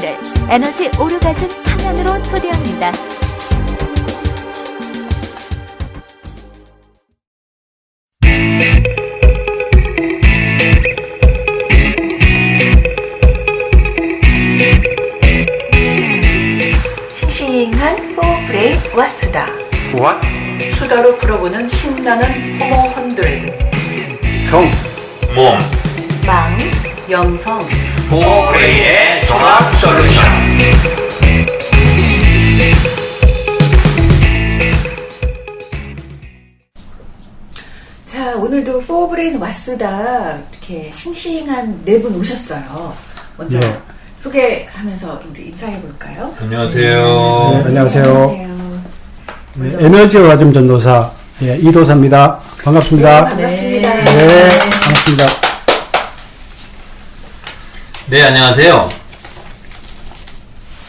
여러분을 에너지 오르가즘 탕양으로 초대합니다. 싱싱한 포브레인 왓수다. What? 수다로 풀어보는 신나는 호모 헌드레드. 성, 몸, 망, 영성. 포브레인의 종합 솔루션. 자, 오늘도 포브레인 왓수다. 이렇게 싱싱한 네 분 오셨어요. 먼저 네. 소개하면서 우리 인사해볼까요? 안녕하세요. 네, 안녕하세요. 안녕하세요. 먼저 에너지 와줌 전도사 이도사입니다. 반갑습니다. 반갑습니다. 네, 반갑습니다. 네, 안녕하세요.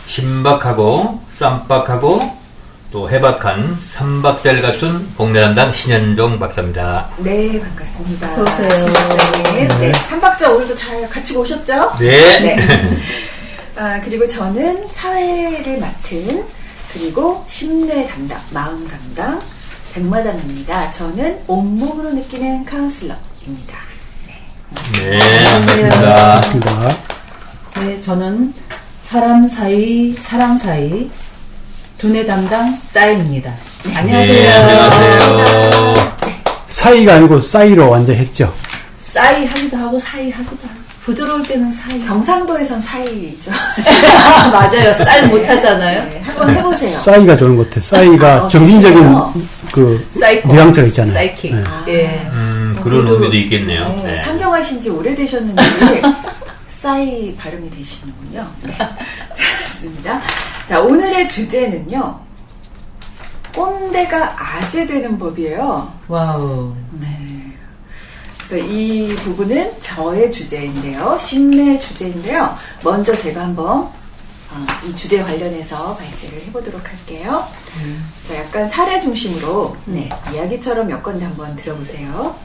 신박하고 쌈박하고 또 해박한 삼박자를 갖춘 복내 담당 신현종 박사입니다. 네, 반갑습니다. 어서오세요. 신박사님. 네, 삼박자 오늘도 잘 갖추고 오셨죠? 네. 네. 그리고 저는 사회를 맡은 그리고 심뇌 담당, 마음 담당 백마담입니다. 저는 온몸으로 느끼는 카운슬러입니다. 네, 반갑습니다. 반갑습니다. 네, 저는 사람 사이, 사랑 사이, 두뇌 담당 싸이입니다. 안녕하세요. 네, 안녕하세요. 사이가 아니고 싸이로 완전 했죠. 싸이 하기도 하고 사이 하기도 하고 부드러울 때는 사이. 경상도에선 사이죠. 맞아요. 쌀 못하잖아요. 네, 한번 해보세요. 싸이가 좋은 것 같아요. 싸이가 정신적인 좋으시네요. 그 사이코. 뉘앙스가 있잖아요. 사이킥. 네. 예. 그런 의미도 있겠네요. 네, 네. 상경하신 지 오래되셨는데 싸이 발음이 되시는군요. 네. 좋습니다. 자, 오늘의 주제는요. 꼰대가 아재 되는 법이에요. 와우. 네. 그래서 이 부분은 저의 주제인데요. 심내 주제인데요. 먼저 제가 한번 이 주제 관련해서 발제를 해보도록 할게요. 자, 약간 사례 중심으로 이야기처럼 몇 건데 한번 들어보세요.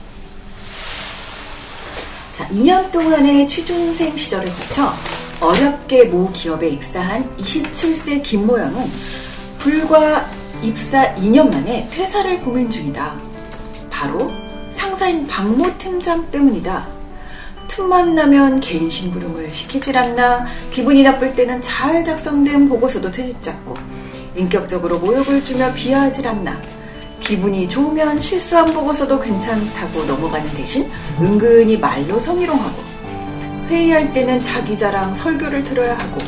자, 2년 동안의 취준생 시절을 거쳐 어렵게 모 기업에 입사한 27세 김모 양은 불과 입사 2년 만에 퇴사를 고민 중이다. 바로 상사인 박모 팀장 때문이다. 틈만 나면 개인 심부름을 시키질 않나, 기분이 나쁠 때는 잘 작성된 보고서도 되짚잡고, 인격적으로 모욕을 주며 비하하질 않나, 기분이 좋으면 실수한 보고서도 괜찮다고 넘어가는 대신 은근히 말로 성희롱하고, 회의할 때는 자기 자랑 설교를 들어야 하고,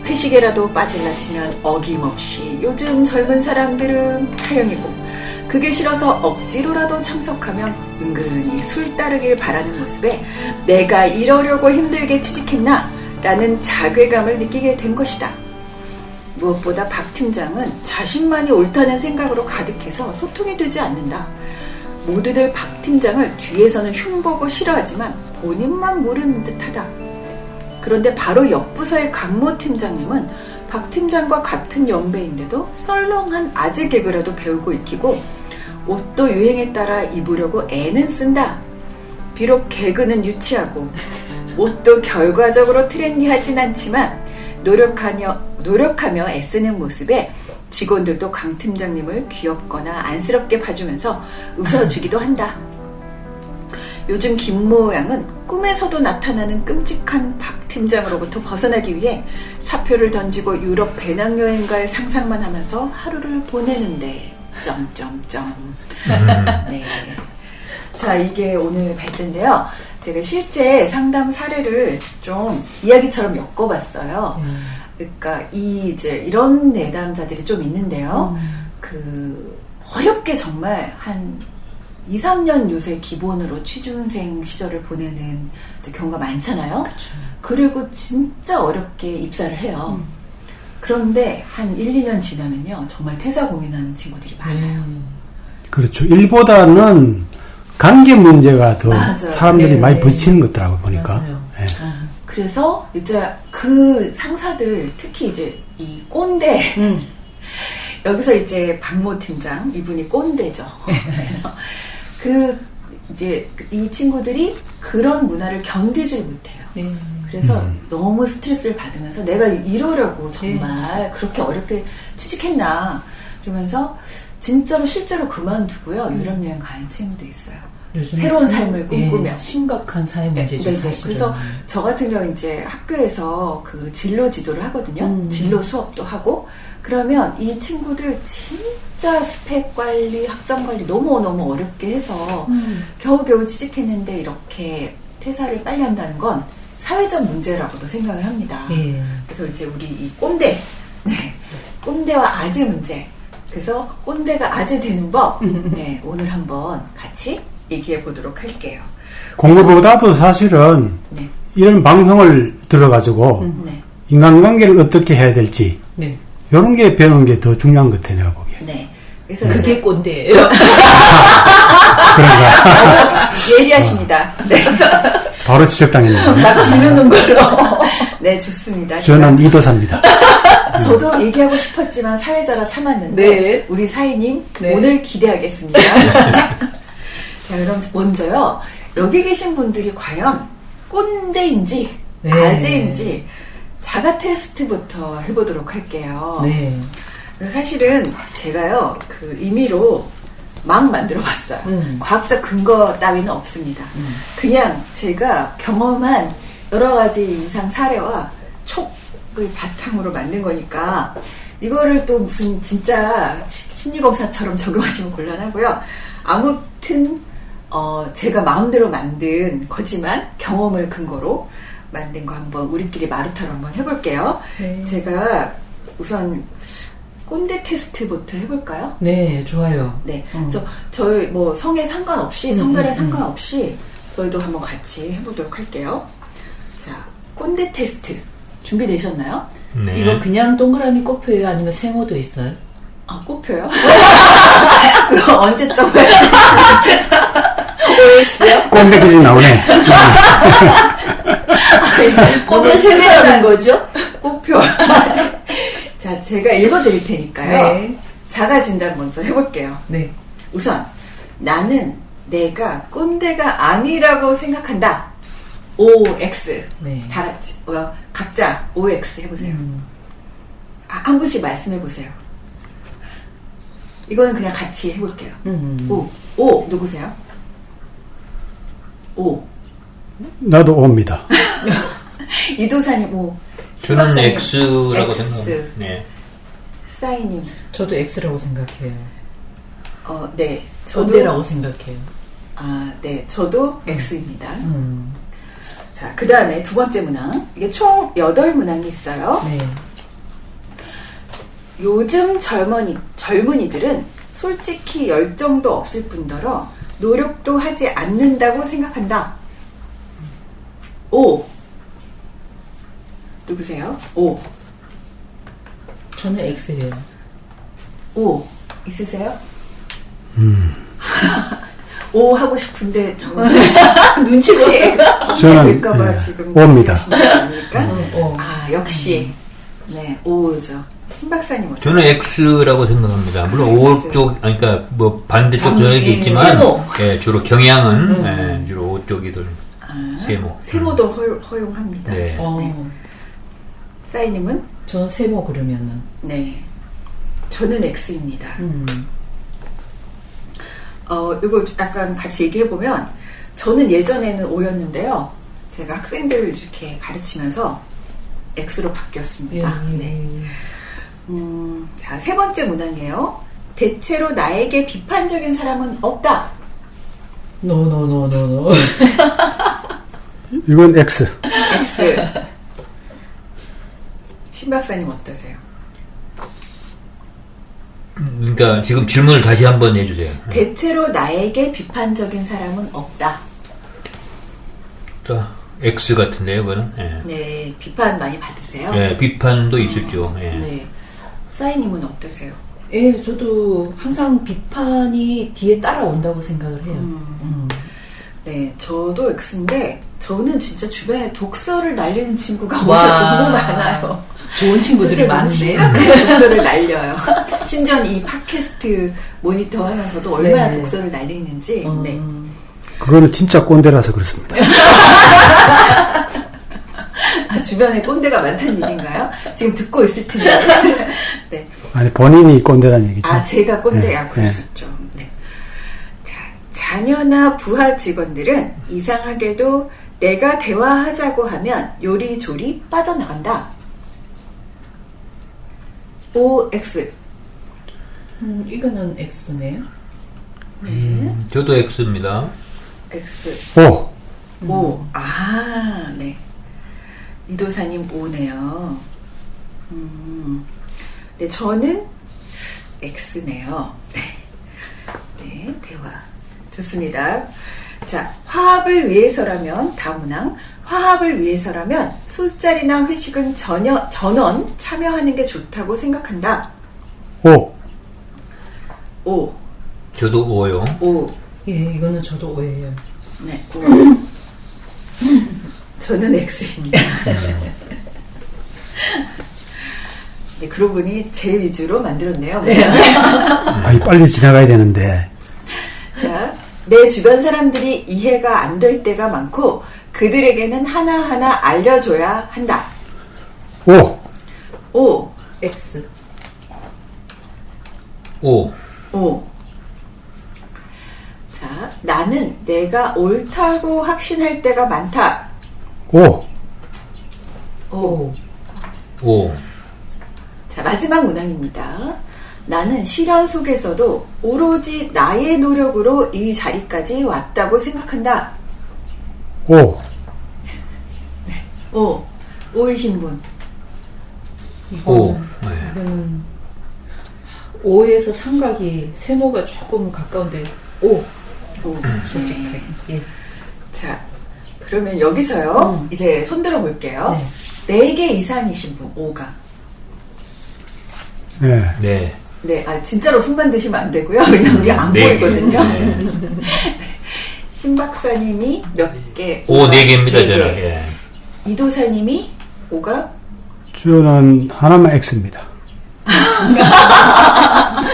회식에라도 빠질라 치면 어김없이 요즘 젊은 사람들은 타령이고, 그게 싫어서 억지로라도 참석하면 은근히 술 따르길 바라는 모습에 내가 이러려고 힘들게 취직했나? 라는 자괴감을 느끼게 된 것이다. 무엇보다 박 팀장은 자신만이 옳다는 생각으로 가득해서 소통이 되지 않는다. 모두들 박 팀장을 뒤에서는 흉보고 싫어하지만 본인만 모르는 듯하다. 그런데 바로 옆 부서의 강모 팀장님은 박 팀장과 같은 연배인데도 썰렁한 아재 개그라도 배우고 익히고 옷도 유행에 따라 입으려고 애는 쓴다. 비록 개그는 유치하고 옷도 결과적으로 트렌디하진 않지만 노력하며 애쓰는 모습에 직원들도 강 팀장님을 귀엽거나 안쓰럽게 봐주면서 웃어주기도 한다. 요즘 김모 양은 꿈에서도 나타나는 끔찍한 박 팀장으로부터 벗어나기 위해 사표를 던지고 유럽 배낭여행 갈 상상만 하면서 하루를 보내는데 네. 자, 이게 오늘 발제인데요. 제가 실제 상담 사례를 좀 이야기처럼 엮어봤어요. 그러니까 이런 내담자들이 좀 있는데요. 어렵게 정말 한 2, 3년 요새 기본으로 취준생 시절을 보내는 경우가 많잖아요. 그리고 진짜 어렵게 입사를 해요. 그런데 한 1, 2년 지나면요. 정말 퇴사 고민하는 친구들이 많아요. 그렇죠. 일보다는 관계 문제가 더 맞아요. 사람들이 네, 많이 네. 부딪히는 것 같더라고요, 보니까. 맞아요. 네. 그래서 이제 그 상사들, 특히 이제 이 꼰대, 여기서 이제 박모 팀장, 이분이 꼰대죠. 그 이제 이 친구들이 그런 문화를 견디질 못해요. 네. 그래서 너무 스트레스를 받으면서 내가 이러려고 정말 그렇게 어렵게 취직했나 그러면서 진짜로 실제로 그만두고요. 유럽 여행 가는 친구도 있어요. 요즘 새로운 삶을 꿈꾸며. 심각한 사회 문제죠. 네, 사실은. 그래서 저 같은 경우 이제 학교에서 그 진로 지도를 하거든요. 진로 수업도 하고 그러면 이 친구들 진짜 스펙 관리, 학점 관리 너무너무 어렵게 해서 겨우겨우 취직했는데 이렇게 퇴사를 빨리 한다는 건 사회적 문제라고도 생각을 합니다. 예. 그래서 이제 우리 이 꼰대, 네, 꼰대와 아재 문제. 그래서 꼰대가 아재 되는 법, 네, 오늘 한번 같이 얘기해 보도록 할게요. 공부보다도 사실은 네, 이런 방송을 들어가지고 네, 인간관계를 어떻게 해야 될지 네. 이런 게 배우는 게 더 중요한 것 같아요, 내가 보기에. 네. 그래서 그게 이제 꼰대예요. 그러니까 예리하십니다. 네, 바로 지적당했는데. 막 지르는 걸로. 네, 좋습니다. 저는 이도사입니다. 저도 얘기하고 싶었지만 사회자라 참았는데 네. 우리 사인님 네. 오늘 기대하겠습니다. 자, 그럼 먼저요. 여기 계신 분들이 과연 꼰대인지 네. 아재인지 자가 테스트부터 해보도록 할게요. 네. 사실은 제가요 그 임의로 막 만들어봤어요. 과학적 근거 따위는 없습니다. 그냥 제가 경험한 여러 가지 인상 사례와 촉을 바탕으로 만든 거니까 이거를 또 무슨 진짜 심리검사처럼 적용하시면 곤란하고요. 아무튼 제가 마음대로 만든 거지만 경험을 근거로 만든 거 한번 우리끼리 마루타로 한번 해볼게요. 네. 제가 우선 꼰대 테스트부터 해볼까요? 네, 좋아요. 네, 저희 뭐 성에 상관없이 성별에 상관없이 저희도 한번 같이 해보도록 할게요. 자, 꼰대 테스트 준비되셨나요? 네. 이거 그냥 동그라미 꼽혀요? 아니면 세모도 있어요? 아, 꼽혀요? 그거 언제적 꼰대 그지 나오네. 꼰대 세대라는 거죠? 꼽혀. 자, 제가 읽어드릴 테니까요. 네. 자가 진단 먼저 해볼게요. 네. 우선 나는 내가 꼰대가 아니라고 생각한다. OX. 네. 다 같이 각자 OX 해보세요. 한 분씩 말씀해보세요. 이거는 그냥 같이 해볼게요. O 누구세요? O 나도 옵니다. 이도사님 O. 저는 신박사님, X라고 X. 생각합니다. 네. 사이님 저도 X라고 생각해요. 네 저도 꼰대라고 생각해요. 네 저도 X입니다. 음. 자, 그 다음에 두 번째 문항. 이게 총 8문항이 있어요. 네. 요즘 젊은이들은 솔직히 열정도 없을 뿐더러 노력도 하지 않는다고 생각한다. O. 누구세요? O. 저는 X예요. O. 있으세요? O 하고 싶은데 눈치가 저는 될까봐 예, 지금 O입니다. O. 역시 네 O죠. 신박사님 어때요? 저는 X라고 생각합니다. 물론 O 쪽, 그러니까 뭐 반대쪽 저에게 있지만, 세모. 예, 주로 경향은 예, 주로 O 쪽이들. 세모. 세모도 허용합니다. 네. 사이님은? 저는 세모 그러면은. 네. 저는 X입니다. 이거 약간 같이 얘기해보면, 저는 예전에는 O였는데요. 제가 학생들 이렇게 가르치면서 X로 바뀌었습니다. 예. 네. 자, 세 번째 문항이에요. 대체로 나에게 비판적인 사람은 없다. 노. 이건 X. X. 신 박사님 어떠세요? 그러니까 지금 질문을 다시 한번 해주세요. 대체로 나에게 비판적인 사람은 없다. 자, X 같은데요, 그거는? 예. 네, 비판 많이 받으세요? 예, 비판도 있었죠. 예. 네. 사이님은 어떠세요? 예, 저도 항상 비판이 뒤에 따라온다고 생각을 해요. 네, 저도 X인데 저는 진짜 주변에 독서를 날리는 친구가 와. 너무 많아요. 좋은 친구들이 진짜 너무 많네. 심각하게 독서를 날려요. 심지어 이 팟캐스트 모니터 하면서도 얼마나 네. 독서를 날리는지. 네. 그거는 진짜 꼰대라서 그렇습니다. 주변에 꼰대가 많다는 얘기인가요? 지금 듣고 있을 텐데. 네. 아니, 본인이 꼰대라는 얘기죠. 아, 제가 꼰대야. 네, 그럴 네. 수 있죠. 네. 자, 자녀나 부하 직원들은 이상하게도 내가 대화하자고 하면 요리조리 빠져나간다. OX. 이거는 X네요. 저도 X입니다. X. 오, O. 아, 네. 이도사님 O네요. 네, 저는 X네요. 네. 네, 대화. 좋습니다. 자, 화합을 위해서라면, 다문항, 화합을 위해서라면 술자리나 회식은 전원 참여하는 게 좋다고 생각한다. 오, O. 저도 O요. O. 예, 이거는 저도 오해예요. 네, O. 저는 X입니다. 네, 그러고 보니 제 위주로 만들었네요. 아니, 빨리 지나가야 되는데. 자, 내 주변 사람들이 이해가 안 될 때가 많고 그들에게는 하나하나 알려줘야 한다. 오, O. X. O. O. 자, 나는 내가 옳다고 확신할 때가 많다. 오, O. O. 자, 마지막 문항입니다. 나는 시련 속에서도 오로지 나의 노력으로 이 자리까지 왔다고 생각한다. 오, O. O이신 분. O. 네. 이거는 O에서 삼각이 세모가 조금 가까운데 O. O. 솔직하게. 예. 자, 그러면 여기서요. 이제 손 들어 볼게요. 네 개 이상이신 분, O가. 네. 네. 네, 아, 진짜로 손만 드시면 안 되고요. 그냥 우리 안 네 보이거든요. 개. 신 박사님이 몇 개? O 4개입니다, 네 개. 저는. 예. 이도사님이 O가? 저는 하나만 X입니다.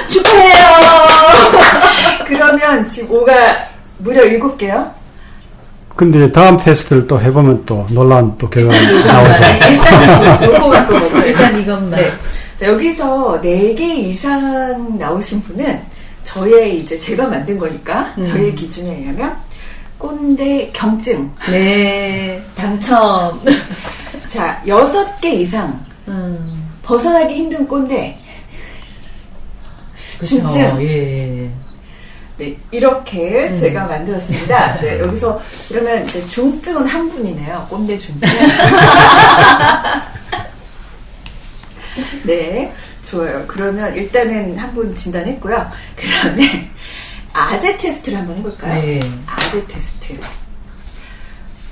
축하해요! 그러면 지금 O가 무려 7개요? 근데 다음 테스트를 또 해보면 또 놀라운 또 결과가 나오죠. 일단 요거 갖고 먹어요. 일단 이것만. 네. 자, 여기서 4개 이상 나오신 분은 저의 이제 제가 만든 거니까 저의 기준에 의하면 꼰대 경증. 네, 당첨. 자, 6개 이상 벗어나기 힘든 꼰대. 그쵸. 중증. 예. 네, 이렇게 제가 만들었습니다. 네, 여기서 그러면 이제 중증은 한 분이네요. 꼰대 중증. 네, 좋아요. 그러면 일단은 한 분 진단했고요. 그 다음에 아재 테스트를 한번 해볼까요? 네. 아재 테스트.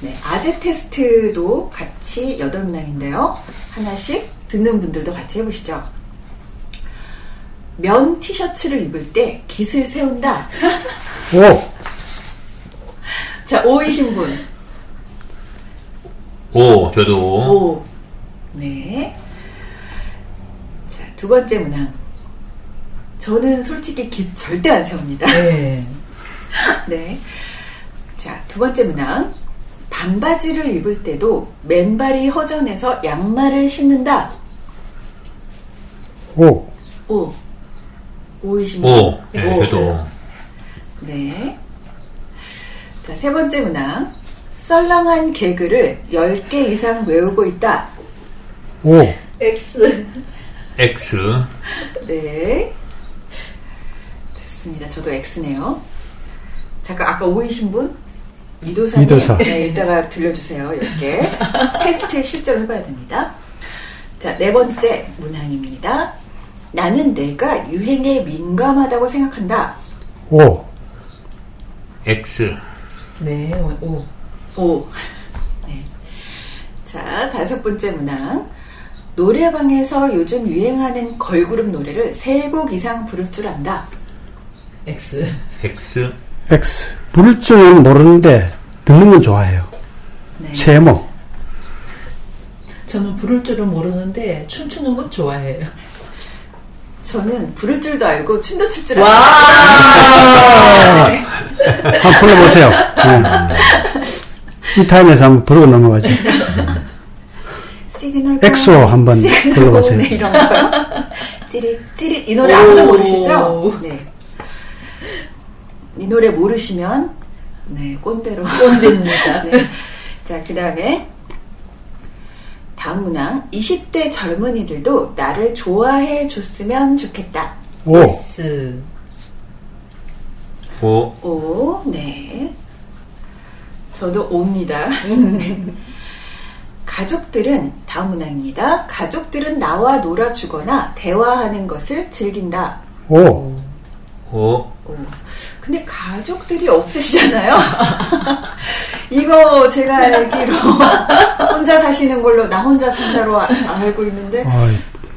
네, 아재 테스트도 같이 8문항인데요. 하나씩 듣는 분들도 같이 해보시죠. 면 티셔츠를 입을 때 깃을 세운다. 오, 자, O이신 분. O. 저도 O. O. 네. 자, 두 번째 문항. 저는 솔직히 깃 절대 안 세웁니다. 네. 네. 자, 두 번째 문항. 반바지를 입을 때도 맨발이 허전해서 양말을 신는다. 오, O. O이신 분. O. 네, X. 저도 O. 네. 자, 세 번째 문항. 썰렁한 개그를 10개 이상 외우고 있다. 오, X. X. 네. 좋습니다. 저도 X네요. 잠깐, 아까 O이신 분? 이도사님. 이도사. 네, 이따가 들려주세요. 이렇게. 테스트 실제로 해봐야 됩니다. 자, 네 번째 문항입니다. 나는 내가 유행에 민감하다고 생각한다. 오, X. 네, O. O. 네. 자, 다섯 번째 문항. 노래방에서 요즘 유행하는 걸그룹 노래를 3곡 이상 부를 줄 안다. X. X. X. 부를 줄은 모르는데 듣는 건 좋아해요. 네. 세모. 저는 부를 줄은 모르는데 춤추는 건 좋아해요. 저는 부를 줄도 알고 춤도 출 줄 와! 알아요. 네. 한번 불러보세요. 이 타임에서 한번 부르고 넘어가죠. 시그널 엑소 한번 시그널 불러보세요. 네, 이런 거요. 찌릿 이 노래 아무도 모르시죠? 네. 이 노래 모르시면 네 꼰대로 꼰대입니다. 네. 자, 그 다음에 다음 문항 20대 젊은이들도 나를 좋아해 줬으면 좋겠다. 오, S. 오, 네. 저도 옵니다. 가족들은 다음 문항입니다. 가족들은 나와 놀아주거나 대화하는 것을 즐긴다. 오, 오. 근데 가족들이 없으시잖아요. 이거 제가 알기로 혼자 사시는 걸로 나 혼자 산다로 알고 있는데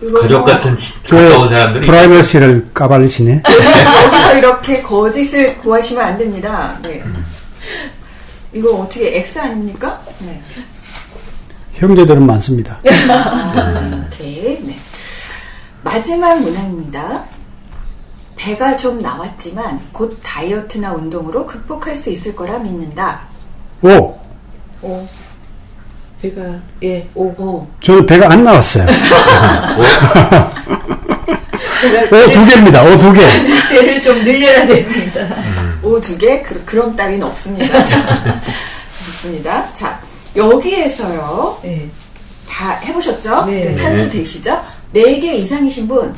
이거 가족 뭐 같은 가까운 사람들이 프라이버시를 까발리시네. 여기서 이렇게 거짓을 구하시면 안 됩니다. 네. 이거 어떻게 X 아닙니까? 네. 형제들은 많습니다. 오케이. 네. 마지막 문항입니다. 배가 좀 나왔지만 곧 다이어트나 운동으로 극복할 수 있을 거라 믿는다. 오, 오. 배가, 예, 오. 오. 저는 배가 안 나왔어요. 오, 두 개입니다. 오, 두 개. 배를 좀 늘려야 됩니다. 오 두 개? 그런 따위는 없습니다. 자, 좋습니다. 자, 여기에서요. 예. 다 해보셨죠? 네. 네, 산수 되시죠? 4개 이상이신 분.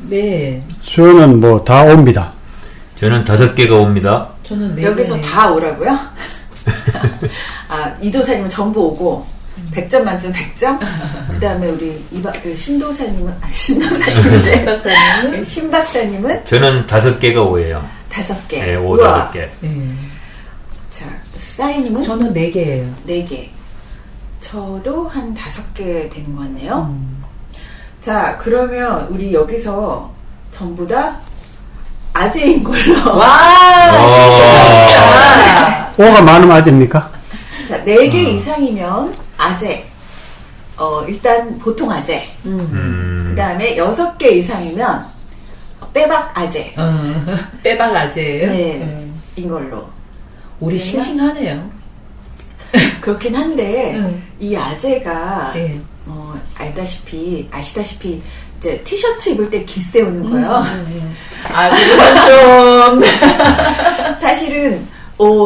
네. 저는 뭐 다 옵니다. 저는 5개가 옵니다. 저는 네. 여기서 개네. 다 오라고요? 아, 이도사님은 전부 오고 100점 만점 100점? 그 다음에 우리 신도사님은 신도사님인데 박사님. 신박사님은 저는 5개가 오예요. 5개. 네, 5, 우와. 5개. 예. 자, 싸이님은 저는 4개예요. 4개. 저도 한 5개 되는 것 같네요. 자, 그러면 우리 여기서 전부 다 아재인 걸로. 와, 싱싱합니다. 오가 많으면 아재입니까? 자, 4개 이상이면 아재. 일단 보통 아재. 그 다음에 6개 이상이면 빼박 아재. 빼박 아재예요. 네. 인 걸로. 우리 그러면- 싱싱하네요. 그렇긴 한데, 음. 이 아재가, 네. 아시다시피, 이제 티셔츠 입을 때 기세우는 거예요. 아, 그건 좀. 사실은,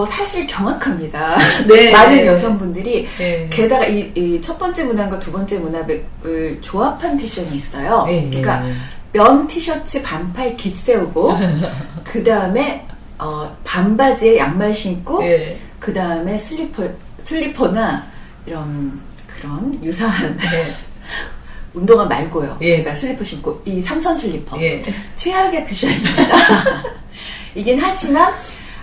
사실 경악합니다. 네. 많은 여성분들이, 네. 게다가 이 첫 번째 문항과 두 번째 문항을 조합한 패션이 있어요. 네, 그러니까, 네. 면 티셔츠 반팔 기세우고, 그 다음에, 반바지에 양말 신고, 예. 그 다음에 슬리퍼나 이런 그런 유사한 네. 운동화 말고요. 예. 그러니까 슬리퍼 신고 이 삼선 슬리퍼 예. 최악의 패션입니다. 이긴 하지만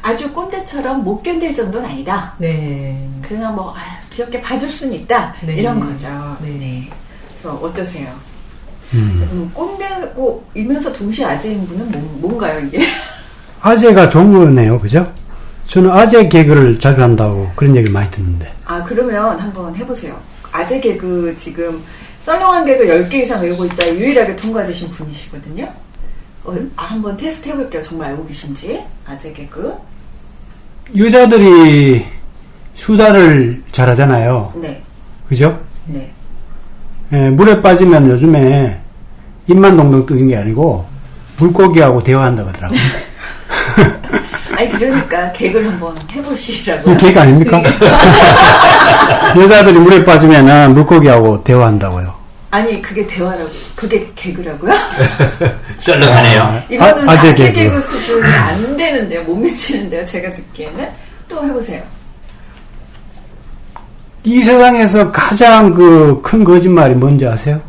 아주 꼰대처럼 못 견딜 정도는 아니다. 네. 그냥 뭐 귀엽게 봐줄 수는 있다. 네. 이런 거죠. 네. 그래서 어떠세요? 꼰대고 이면서 동시에 아재인 분은 뭔가요 이게? 아재가 좋은 거네요. 그죠? 저는 아재 개그를 자주 한다고 그런 얘기를 많이 듣는데. 아, 그러면 한번 해보세요. 아재 개그 지금 썰렁한 개그 10개 이상 외우고 있다 유일하게 통과되신 분이시거든요. 한번 테스트 해볼게요. 정말 알고 계신지. 아재 개그. 여자들이 수다를 잘하잖아요. 네. 그죠? 네. 예, 물에 빠지면 요즘에 입만 동동 뜨는 게 아니고 물고기하고 대화한다고 하더라고요. 아니, 그러니까 개그를 한번 해보시라고요. 그건 개그 아닙니까? 여자들이 물에 빠지면 물고기하고 대화한다고요. 아니, 그게 대화라고. 그게 개그라고요? 썰렁하네요. 이거는 아재 아재 개그. 개그 수준이 안 되는데요. 못 미치는데요. 제가 듣기에는. 또 해보세요. 이 세상에서 가장 큰 거짓말이 뭔지 아세요?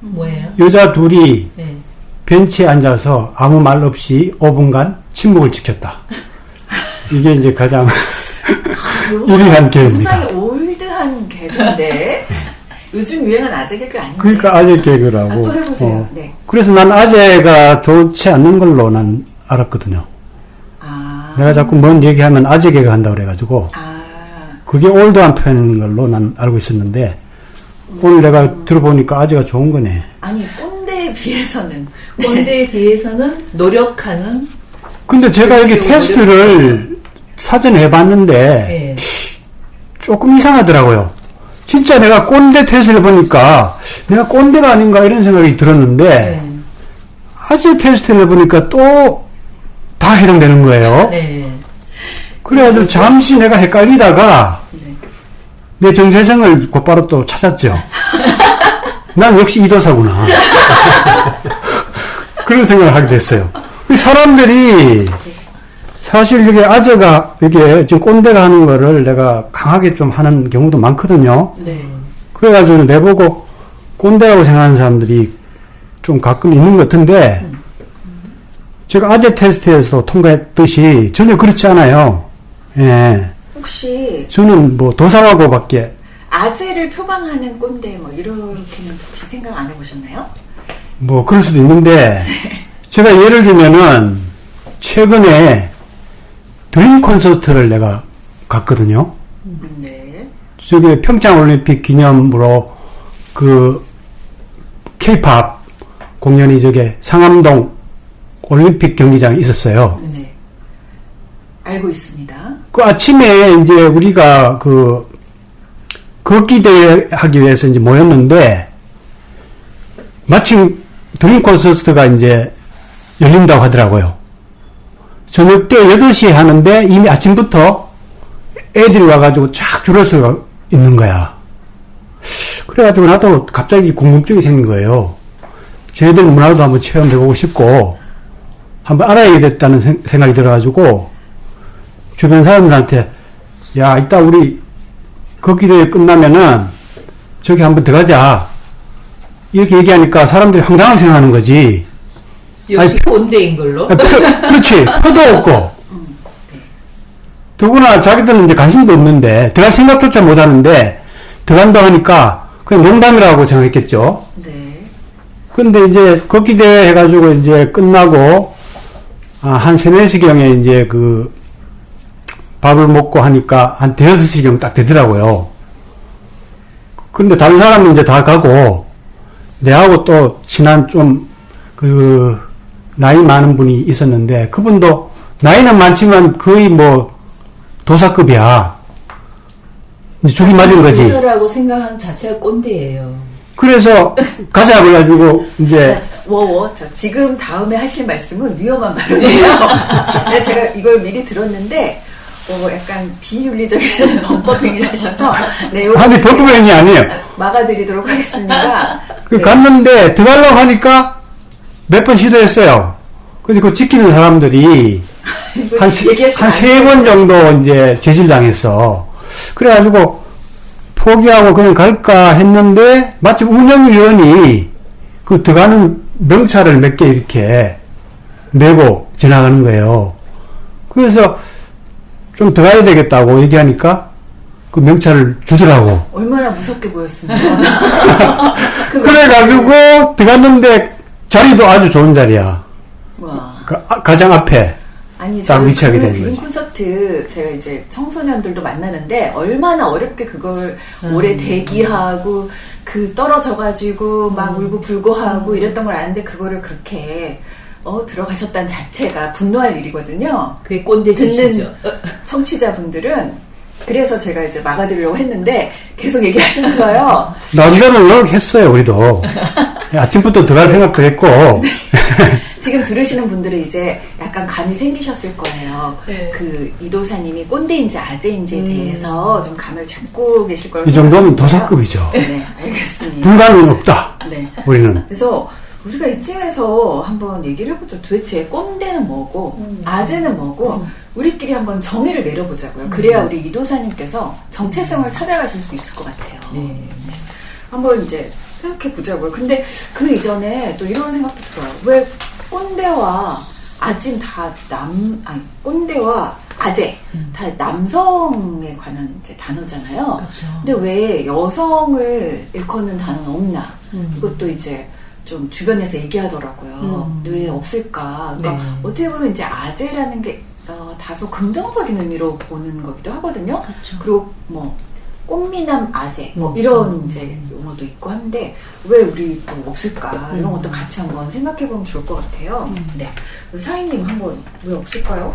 뭐예요? 여자 둘이 네. 벤치에 앉아서 아무 말 없이 5분간 침묵을 지켰다. 이게 이제 가장 유리한 개그입니다. 굉장히 올드한 개그인데 요즘 유행은 아재 개그 아닌데. 그러니까 아재 개그라고. 아, 또 해보세요. 네. 그래서 난 아재가 좋지 않는 걸로 난 알았거든요. 아. 내가 자꾸 뭔 얘기하면 아재 개그 한다고 그래가지고 아. 그게 올드한 표현인 걸로 난 알고 있었는데 오늘 내가 들어보니까 아재가 좋은 거네. 아니 꼰대에 비해서는 꼰대에 비해서는 노력하는 근데 제가 여기 그리고 테스트를 사전에 해봤는데 네. 조금 이상하더라고요. 진짜 내가 꼰대 테스트를 해보니까 내가 꼰대가 아닌가 이런 생각이 들었는데 네. 아재 테스트를 해보니까 또 다 해당되는 거예요. 네. 그래가지고 잠시 내가 헷갈리다가 네. 내 정체성을 곧바로 또 찾았죠. 난 역시 이도사구나. 그런 생각을 하게 됐어요. 사람들이 사실 이게 아재가 이게 지금 꼰대가 하는 거를 내가 강하게 좀 하는 경우도 많거든요. 네. 그래가지고 내보고 꼰대라고 생각하는 사람들이 좀 가끔 있는 것 같은데 제가 아재 테스트에서 통과했듯이 전혀 그렇지 않아요. 예. 혹시 저는 뭐 도사하고밖에 아재를 표방하는 꼰대 뭐 이렇게는 혹시 생각 안 해보셨나요? 뭐 그럴 수도 있는데 제가 예를 들면은 최근에 드림 콘서트를 내가 갔거든요. 네. 저기 평창 올림픽 기념으로 그 K-팝 공연이 저기 상암동 올림픽 경기장에 있었어요. 네. 알고 있습니다. 그 아침에 이제 우리가 그 걷기 대회 하기 위해서 이제 모였는데 마침 드림 콘서트가 이제 열린다고 하더라고요. 저녁 때 8시에 하는데 이미 아침부터 애들이 와가지고 쫙 줄을 서 있는 거야. 그래가지고 나도 갑자기 궁금증이 생긴 거예요. 쟤들 문화도 한번 체험해보고 싶고 한번 알아야겠다는 생각이 들어가지고 주변 사람들한테 야 이따 우리 걷기 대회 끝나면은 저기 한번 들어가자 이렇게 얘기하니까 사람들이 황당하게 생각하는 거지. 역시 아니, 꼰대인 걸로. 그렇지. 표도 없고. 더구나 자기들은 이제 관심도 없는데, 들어갈 생각조차 못 하는데, 들어간다 하니까, 그냥 농담이라고 생각했겠죠. 네. 근데 이제, 걷기 대회 해가지고 이제 끝나고, 한 3, 4시경에 이제 밥을 먹고 하니까, 한 5시경 딱 되더라고요. 근데 다른 사람은 이제 다 가고, 내하고 또 친한 나이 많은 분이 있었는데, 그분도 나이는 많지만 거의 뭐, 도사급이야. 이제 죽이 맞은 거지. 도사라고 생각하는 자체가 꼰대예요. 그래서, 가자, 그래가지고, 이제, 지금 다음에 하실 말씀은 위험한 발언이에요. 네, 제가 이걸 미리 들었는데, 약간 비윤리적인 범법행위를 하셔서, 네, 아니, 법부행위 아니에요. 막아드리도록 하겠습니다. 갔는데, 들어가려고 하니까, 몇 번 시도했어요. 근데 그 지키는 사람들이, 한 3번 정도 이제 제질당했어. 그래가지고 포기하고 그냥 갈까 했는데 마침 운영위원이 그 들어가는 명찰을 몇 개 이렇게 메고 지나가는 거예요. 그래서 좀 들어가야 되겠다고 얘기하니까 그 명찰을 주더라고. 얼마나 무섭게 보였습니까? 그래가지고 들어갔는데 자리도 아주 좋은 자리야. 와. 가장 앞에. 아니, 딱 위치하게 되는 드림 거지. 콘서트 제가 이제 청소년들도 만나는데 얼마나 어렵게 그걸 오래 대기하고 떨어져가지고 막 울고불고하고 이랬던 걸 아는데 그거를 그렇게 들어가셨다는 자체가 분노할 일이거든요. 그게 꼰대 짓이죠. 청취자분들은 그래서 제가 이제 막아드리려고 했는데 계속 얘기하셨어요. 나중에는 노력했어요, 우리도. 아침부터 들어갈 생각도 했고. 지금 들으시는 분들은 이제 약간 감이 생기셨을 거예요. 네. 그 이도사님이 꼰대인지 아재인지에 대해서 좀 감을 잡고 계실 거라고 이 정도면 생각합니다. 도사급이죠. 네, 알겠습니다. 불가능은 없다. 네. 우리는. 그래서 우리가 이쯤에서 한번 얘기를 해보죠. 도대체 꼰대는 뭐고 아재는 뭐고 우리끼리 한번 정의를 내려보자고요. 그래야 우리 이도사님께서 정체성을 찾아가실 수 있을 것 같아요. 네. 한번 이제 생각해 보자고요. 근데 그 이전에 또 이런 생각도 들어요. 왜 꼰대와 아짐 꼰대와 아재 다 남성에 관한 이제 단어잖아요. 그렇죠. 근데 왜 여성을 일컫는 단어는 없나? 이것도 이제 좀 주변에서 얘기하더라고요. 왜 없을까? 그러니까 네. 어떻게 보면 이제 아재라는 게 다소 긍정적인 의미로 보는 거기도 하거든요. 그렇죠. 그리고 뭐 꽃미남 아재 뭐 이런 이제 용어도 있고 한데 왜 우리 또 없을까 이런 것도 같이 한번 생각해 보면 좋을 것 같아요. 네, 사인님 한번 왜 없을까요?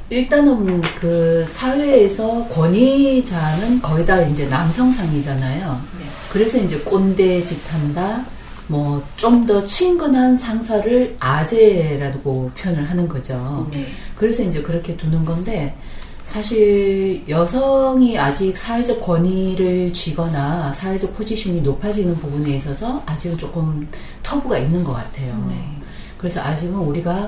일단은 그 사회에서 권위자는 거의 다 이제 남성상이잖아요. 네. 그래서 이제 꼰대 짓한다, 뭐 좀 더 친근한 상사를 아재라고 표현을 하는 거죠. 네. 그래서 이제 그렇게 두는 건데, 사실 여성이 아직 사회적 권위를 쥐거나 사회적 포지션이 높아지는 부분에 있어서 아직은 조금 터부가 있는 것 같아요. 네. 그래서 아직은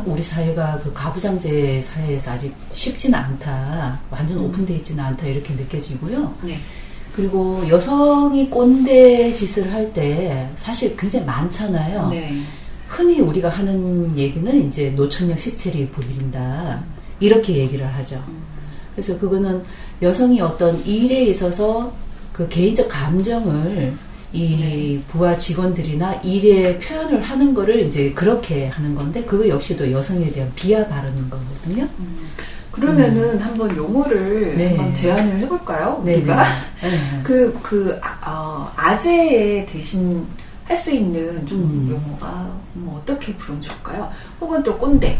우리 사회가 그 가부장제 사회에서 아직 쉽지는 않다. 완전 오픈되어 있지는 않다. 이렇게 느껴지고요. 네. 그리고 여성이 꼰대 짓을 할 때 사실 굉장히 많잖아요. 네. 흔히 우리가 하는 얘기는 이제 노처녀 히스테리를 부린다. 이렇게 얘기를 하죠. 그래서 그거는 여성이 어떤 일에 있어서 그 개인적 감정을 이 부하 직원들이나 일에 표현을 하는 거를 이제 그렇게 하는 건데, 그거 역시도 여성에 대한 비하 발언인 거거든요. 그러면은 한번 용어를 네. 한번 제안을 해볼까요? 네, 우리가 네. 아재 대신 할 수 있는 좀 용어가 뭐 어떻게 부르면 좋을까요? 혹은 또 꼰대.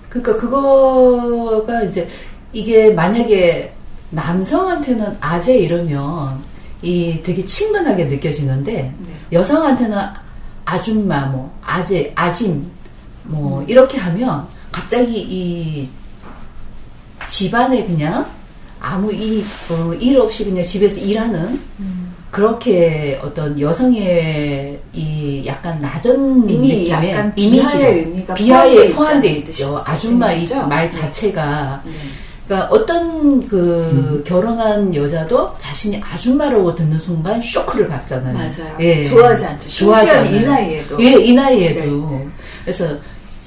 그러니까 그거가 이제 이게 만약에 남성한테는 아재 이러면 이 되게 친근하게 느껴지는데, 네. 여성한테는 아줌마, 뭐 아재, 아짐, 뭐 이렇게 하면 갑자기 이 집안에 그냥 아무 일 없이 그냥 집에서 일하는 그렇게 어떤 여성의 이 약간 낮은 이미 느낌의 약간 이미지가 비하의 의미가 비하에 포함되어 포함되어 있죠. 있다는 아줌마 이 뜻이죠? 말 네. 자체가. 네. 그러니까 어떤 그 결혼한 여자도 자신이 아줌마라고 듣는 순간 쇼크를 받잖아요. 맞아요. 예. 좋아하지 않죠. 좋아하지 심지어는 않아요. 이 나이에도. 예, 이 나이에도. 네. 그래서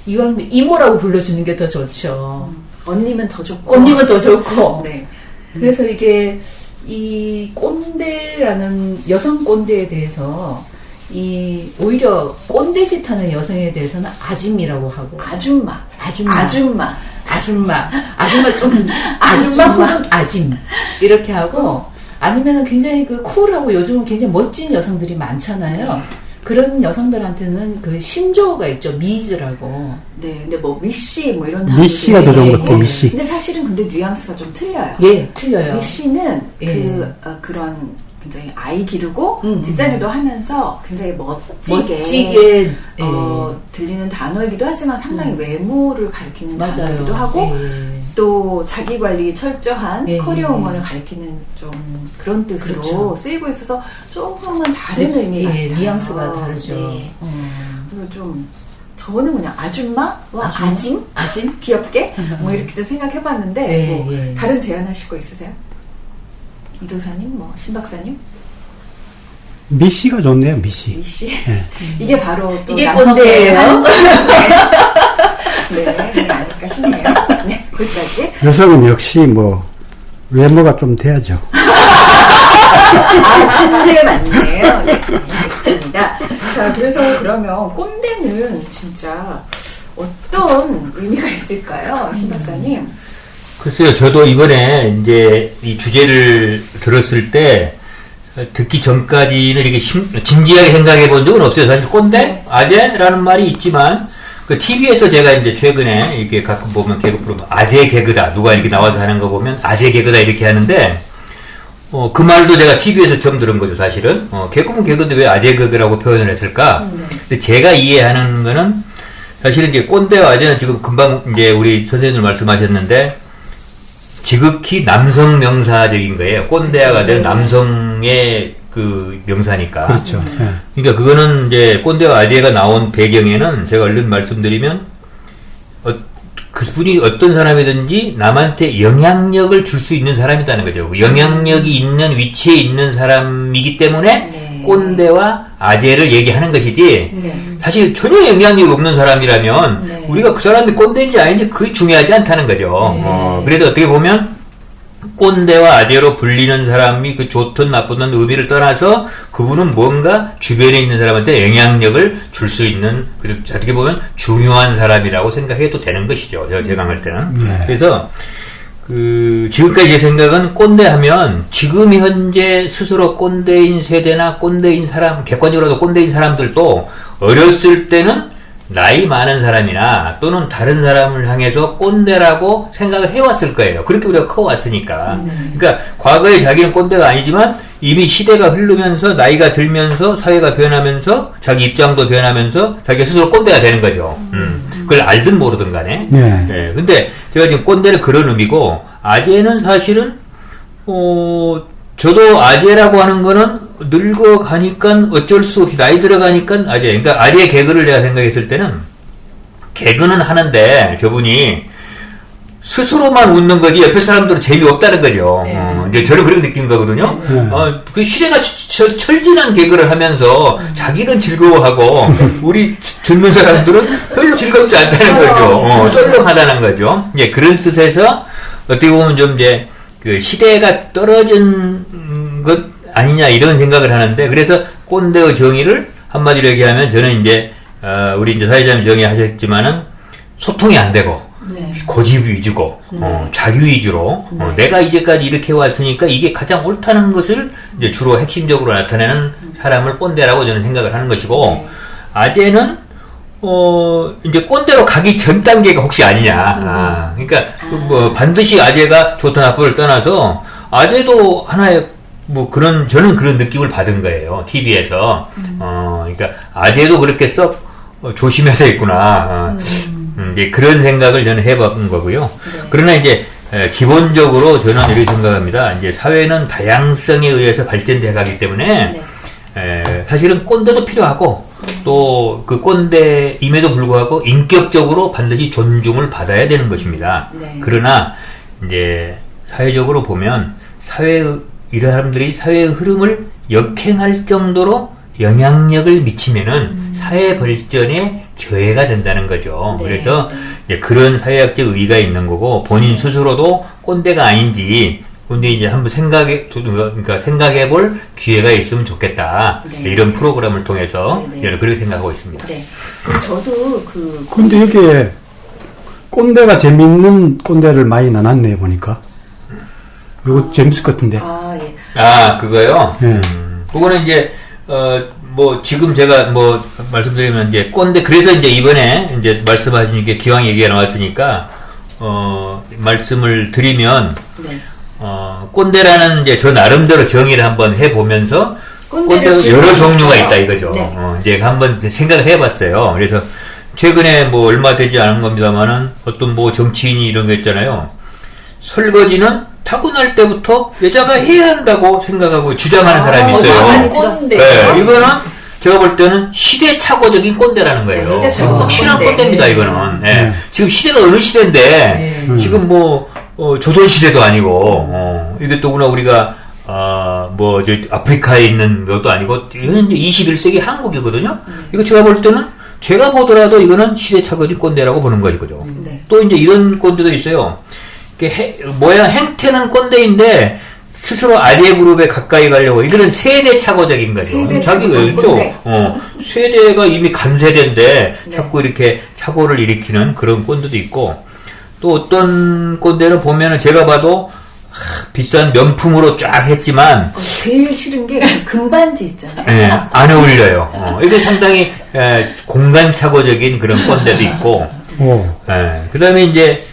이왕이면 이모라고 불러주는 게 더 좋죠. 언니면 더 좋고. 언니면 더 좋고. 네. 그래서 이게 이 꼰대라는 여성 꼰대에 대해서 이 오히려 꼰대짓 하는 여성에 대해서는 아짐이라고 하고 아줌마. 아줌마 좀 아줌마 아줌마. 혹은 아짐 이렇게 하고, 아니면은 굉장히 그 쿨하고 요즘은 굉장히 멋진 여성들이 많잖아요. 그런 여성들한테는 그 신조어가 있죠. 미즈라고. 네. 근데 뭐 미씨 뭐 이런 미씨가 더 좋은 것 같아요. 예. 미씨. 근데 사실은 근데 뉘앙스가 좀 틀려요. 예, 틀려요. 미씨는 예. 그런 굉장히 아이 기르고 음. 직장일도 하면서 굉장히 멋지게 멋지게 들리는 단어이기도 하지만 상당히 외모를 가리키는 맞아요. 단어이기도 하고 예. 또 자기 관리 철저한 예. 커리어 우먼을 가리키는 좀 그런 뜻으로 그렇죠. 쓰이고 있어서 조금은 다른 의미 같아요. 예, 뉘앙스가 다르죠. 네. 그래서 좀 저는 그냥 아줌마와 아짐? 아짐? 귀엽게 뭐 이렇게도 생각해봤는데 예, 뭐 예. 다른 제안하실 거 있으세요? 이도사님, 뭐 신박사님, 미씨가 좋네요, 미씨. 미씨 예. 이게 바로 또 이게 남성의 꼰대예요? 한 네, 그게 아닐까 싶네요. 네, 거기까지. 여성은 역시 뭐 외모가 좀 돼야죠. 꼰대 맞네요. 네, 알겠습니다. 자, 그래서 그러면 꼰대는 진짜 어떤 의미가 있을까요, 신박사님? 글쎄요, 저도 이번에 이제 이 주제를 들었을 때 듣기 전까지는 이렇게 진지하게 생각해 본 적은 없어요. 사실 꼰대? 아재라는 말이 있지만 그 TV에서 제가 이제 최근에 이렇게 가끔 보면 개그 프로그램 아재 개그다. 누가 이렇게 나와서 하는 거 보면 아재 개그다 이렇게 하는데 그 말도 제가 TV에서 처음 들은 거죠, 사실은. 개그면 개그인데 왜 아재 개그라고 표현을 했을까? 근데 제가 이해하는 거는 사실은 이제 꼰대와 아재는 지금 금방 이제 우리 선생님들 말씀하셨는데 지극히 남성 명사적인 거예요. 꼰대가 될 남성의 그 명사니까. 그렇죠. 예. 그러니까 그거는 이제 꼰대와 아재가 나온 배경에는 제가 얼른 말씀드리면 그분이 어떤 사람이든지 남한테 영향력을 줄 수 있는 사람이라는 거죠. 영향력이 있는 위치에 있는 사람이기 때문에 네. 꼰대와 아재를 얘기하는 것이지 네. 사실 전혀 영향력이 없는 사람이라면 네. 우리가 그 사람이 꼰대인지 아닌지 그게 중요하지 않다는 거죠. 네. 그래서 어떻게 보면 꼰대와 아재로 불리는 사람이 그 좋든 나쁘든 의미를 떠나서 그분은 뭔가 주변에 있는 사람한테 영향력을 줄 수 있는, 그리고 어떻게 보면 중요한 사람이라고 생각해도 되는 것이죠. 제가 생각할 때는. 네. 그래서 지금까지 제 생각은 꼰대 하면 지금 현재 스스로 꼰대인 세대나 꼰대인 사람, 객관적으로도 꼰대인 사람들도 어렸을 때는 나이 많은 사람이나 또는 다른 사람을 향해서 꼰대라고 생각을 해왔을 거예요. 그렇게 우리가 커왔으니까. 그러니까 과거에 자기는 꼰대가 아니지만 이미 시대가 흐르면서 나이가 들면서 사회가 변하면서 자기 입장도 변하면서 자기가 스스로 꼰대가 되는 거죠. 그걸 알든 모르든 간에. 네. 예, 근데 제가 지금 꼰대는 그런 의미고 아재는 사실은 저도 아재라고 하는 거는 늙어가니까 어쩔 수 없이 나이 들어가니까 아재. 그러니까 아재의 개그를 내가 생각했을 때는 개그는 하는데 저분이 스스로만 웃는 거지 옆에 사람들은 재미없다는 거죠. 네. 이제 저는 그렇게 느낀 거거든요. 그 시대가 철진한 개그를 하면서 자기는 즐거워하고 우리 젊은 사람들은 별로 즐겁지 않다는 거죠. 쩔렁하다는 거죠. 예, 그런 뜻에서 어떻게 보면 좀 이제 그 시대가 떨어진 것 아니냐 이런 생각을 하는데 그래서 꼰대의 정의를 한마디로 얘기하면 저는 이제 우리 이제 사회자님 정의하셨지만은 소통이 안 되고 네. 고집 위주고 자기 위주로 내가 이제까지 이렇게 왔으니까 이게 가장 옳다는 것을 이제 주로 핵심적으로 나타내는 사람을 꼰대라고 저는 생각을 하는 것이고 아재는 이제 꼰대로 가기 전 단계가 혹시 아니냐. 그러니까 뭐 반드시 아재가 좋다 나쁘를 떠나서 아재도 하나의 뭐 저는 그런 느낌을 받은 거예요. TV에서. 그러니까 아재도 그렇게 썩 조심해야 되겠구나. 이제 그런 생각을 저는 해본 거고요. 네. 그러나 이제 기본적으로 저는 이렇게 생각합니다. 이제 사회는 다양성에 의해서 발전돼 가기 때문에 사실은 꼰대도 필요하고 또 그 꼰대임에도 불구하고 인격적으로 반드시 존중을 받아야 되는 것입니다. 네. 그러나 이제 사회적으로 보면 이런 사람들이 사회의 흐름을 역행할 정도로 영향력을 미치면은 사회 발전에 저해가 된다는 거죠. 네. 그래서 이제 그런 사회학적 의의가 있는 거고 본인 스스로도 꼰대가 아닌지 근데 이제 한번 생각해볼 기회가 있으면 좋겠다. 네. 이런 프로그램을 통해서 네, 네. 저는 그렇게 생각하고 있습니다. 네. 저도 근데 여기에 꼰대가 재밌는 꼰대를 많이 나눴네, 보니까. 이거 재밌을 것 같은데. 예. 그거요? 예. 그거는 이제, 뭐, 지금 제가 뭐, 말씀드리면 이제 꼰대, 그래서 이제 이번에 이제 말씀하신 게 기왕 얘기가 나왔으니까, 말씀을 드리면, 네. 꼰대라는 이제 저 나름대로 정의를 한번 해보면서, 꼰대가 여러 종류가 있다 이거죠. 네. 이제 한번 생각을 해봤어요. 그래서 최근에 뭐 얼마 되지 않은 겁니다만은 어떤 뭐 정치인이 이런 거 있잖아요. 설거지는 타고날 때부터 여자가 해야 한다고 생각하고 주장하는 사람이 있어요. 많이 들었어요. 네, 이거는 제가 볼 때는 시대착오적인 꼰대라는 거예요. 네, 시대착오적 확실한 꼰대. 꼰대입니다, 네. 이거는. 네. 네. 지금 시대가 어느 시대인데, 지금 뭐, 조선시대도 아니고, 이게 또구나 우리가, 아프리카에 있는 것도 아니고, 현재 21세기 한국이거든요? 이거 제가 볼 때는, 제가 보더라도 이거는 시대착오적 꼰대라고 보는 거죠. 네. 또 이제 이런 꼰대도 있어요. 행태는 꼰대인데, 스스로 아재 그룹에 가까이 가려고, 이거는 세대착오적인 거죠. 세대착오적 꼰대. 세대가 이미 간세대인데, 네. 자꾸 이렇게 착오를 일으키는 그런 꼰대도 있고, 또 어떤 꼰대는 보면은 제가 봐도, 비싼 명품으로 쫙 했지만, 제일 싫은 게 금반지 있잖아요. 예, 안 어울려요. 이게 상당히, 공간착오적인 그런 꼰대도 있고, 그 다음에 이제,